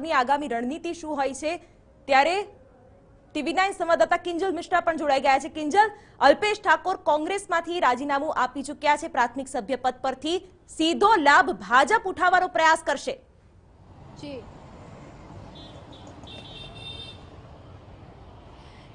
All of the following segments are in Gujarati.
ઠાકોરની આગામી રણનીતિ શું હોય છે, ત્યારે TV9 સંવાદદાતા કિંજલ મિશ્રા પણ જોડાઈ ગયા છે। કિંજલ, અલ્પેશ ઠાકોર કોંગ્રેસમાંથી રાજીનામું આપી ચૂક્યા છે, પ્રાથમિક સભ્યપદ પરથી સીધો લાભ ભાજપ ઉઠાવવાનો પ્રયાસ કરશે।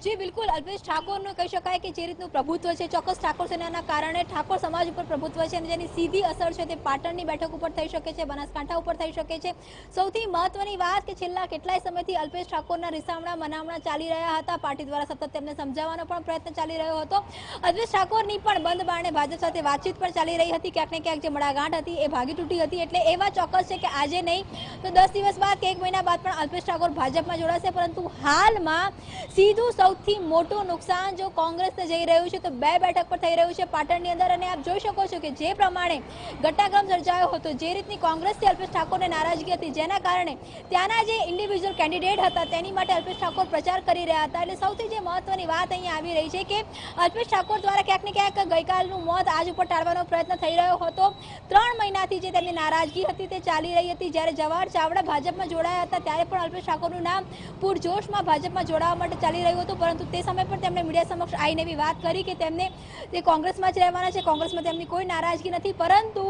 जी बिल्कुल, अल्पेश ठाकोरનું કહી શકાય કે જે રીતનું પ્રભુત્વ છે, ચોક્કસ ઠાકોર સેનાના કારણે ઠાકોર સમાજ ઉપર પ્રભુત્વ છે અને જેની સીધી અસર છે તે પાટણની બેઠક ઉપર થઈ શકે છે, બનાસકાંઠા ઉપર થઈ શકે છે। સૌથી મહત્વની વાત કે છેલ્લા કેટલાય સમયથી અલ્પેશ ઠાકોરના રિસામણા મનામણા ચાલી રહ્યા હતા, પાર્ટી દ્વારા સતત તેમને સમજાવવાનો પણ પ્રયત્ન ચાલી રહ્યો હતો। અલ્પેશ ઠાકોરની પણ બંધ બારણે ભાજપ સાથે વાતચીત પણ ચાલી રહી હતી, ક્યાંક ને ક્યાંક જે મડાગાંઠ હતી એ ભાગી તૂટી હતી, એટલે એ વાત ચોક્કસ છે કે આજે નહીં તો 10 દિવસ બાદ કે 1 મહિના બાદ પણ અલ્પેશ ઠાકોર ભાજપમાં જોડાશે। પરંતુ હાલમાં સીધું સૌથી મોટું નુકસાન જો કોંગ્રેસને જઈ રહ્યું છે તો 2 બેઠક પર થઈ રહ્યું છે પાટણની અંદર, અને આપ જોઈ શકો છો કે જે પ્રમાણે ઘટનાક્રમ સર્જાયો હતો, જે રીતની કોંગ્રેસથી અલ્પેશ ઠાકોરને નારાજગી હતી, જેના કારણે ત્યાંના જે ઇન્ડિવિજ્યુઅલ કેન્ડિડેટ હતા તેની માટે અલ્પેશ ઠાકોર પ્રચાર કરી રહ્યા હતા। એટલે સૌથી જે મહત્વની વાત અહીંયા આવી રહી છે કે અલ્પેશ ઠાકોર દ્વારા ક્યાંક ને ક્યાંક ગઈકાલનું મોત આજ ઉપર ટાળવાનો પ્રયત્ન થઈ રહ્યો હતો। 3 મહિનાથી જે તેમની નારાજગી હતી તે ચાલી રહી હતી। જ્યારે જવાહર ચાવડા ભાજપમાં જોડાયા હતા ત્યારે પણ અલ્પેશ ઠાકોરનું નામ પૂરજોશમાં ભાજપમાં જોડાવા માટે ચાલી રહ્યું હતું, પરંતુ તે સમય પર તેમણે મીડિયા સમક્ષ આવીને એવી વાત કરી કે તેમને તે કોંગ્રેસમાં જ રહેવાના છે, કોંગ્રેસમાં તેમની કોઈ નારાજગી નથી। પરંતુ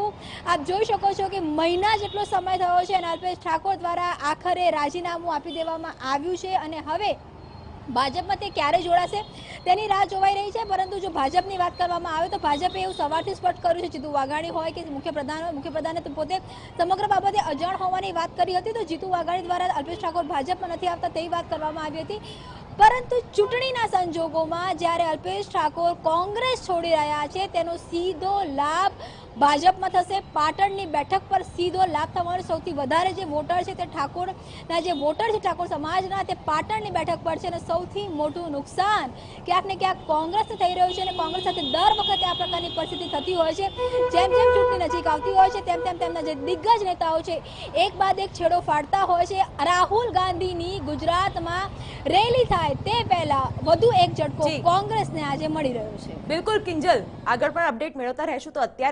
આપ જોઈ શકો છો કે મહિના જેટલો સમય થયો છે અને અલ્પેશ ઠાકોર દ્વારા આખરે રાજીનામું આપી દેવામાં આવ્યું છે અને હવે ભાજપમાં તે ક્યારે જોડાશે તેની રાહ જોવાઈ રહી છે। પરંતુ જો ભાજપની વાત કરવામાં આવે તો ભાજપે એવું સવારથી સ્પષ્ટ કર્યું છે, જીતુ વાઘાણી હોય કે મુખ્યપ્રધાને પોતે સમગ્ર બાબતે અજાણ હોવાની વાત કરી હતી, તો જીતુ વાઘાણી દ્વારા અલ્પેશ ઠાકોર ભાજપમાં નથી આવતા તેવી વાત કરવામાં આવી હતી। પરંતુ ચૂંટણીના સંજોગોમાં જ્યારે અલ્પેશ ઠાકોર કોંગ્રેસ છોડી રહ્યા છે તેનો સીધો લાભ ભાજપમાં થશે। પાટણની બેઠક પર સીધો લાભ થવાનો, સૌથી વધારે જે વોટર છે તે ઠાકોરના જે વોટર છે ઠાકોર સમાજના તે પાટણની બેઠક પર છે, અને સૌથી મોટું નુકસાન ક્યાંક ને ક્યાંક કોંગ્રેસને થઈ રહ્યું છે અને કોંગ્રેસ સાથે દર વખતે આ પ્રકારની પરિસ્થિતિ થતી હોય છે। જેમ જેમ ચૂંટણી નજીક આવતી હોય છે તેમ તેમ તેમના જે દિગ્ગજ નેતાઓ છે એક બાદ એક છેડો ફાડતા હોય છે। રાહુલ ગાંધીની ગુજરાતમાં રેલી થાય તે પહેલા વધુ એક ઝટકો કોંગ્રેસને આજે મળી રહ્યો છે। બિલકુલ કિંજલ, આગળ પણ અપડેટ મેળવતા રહેશું। તો અત્યારે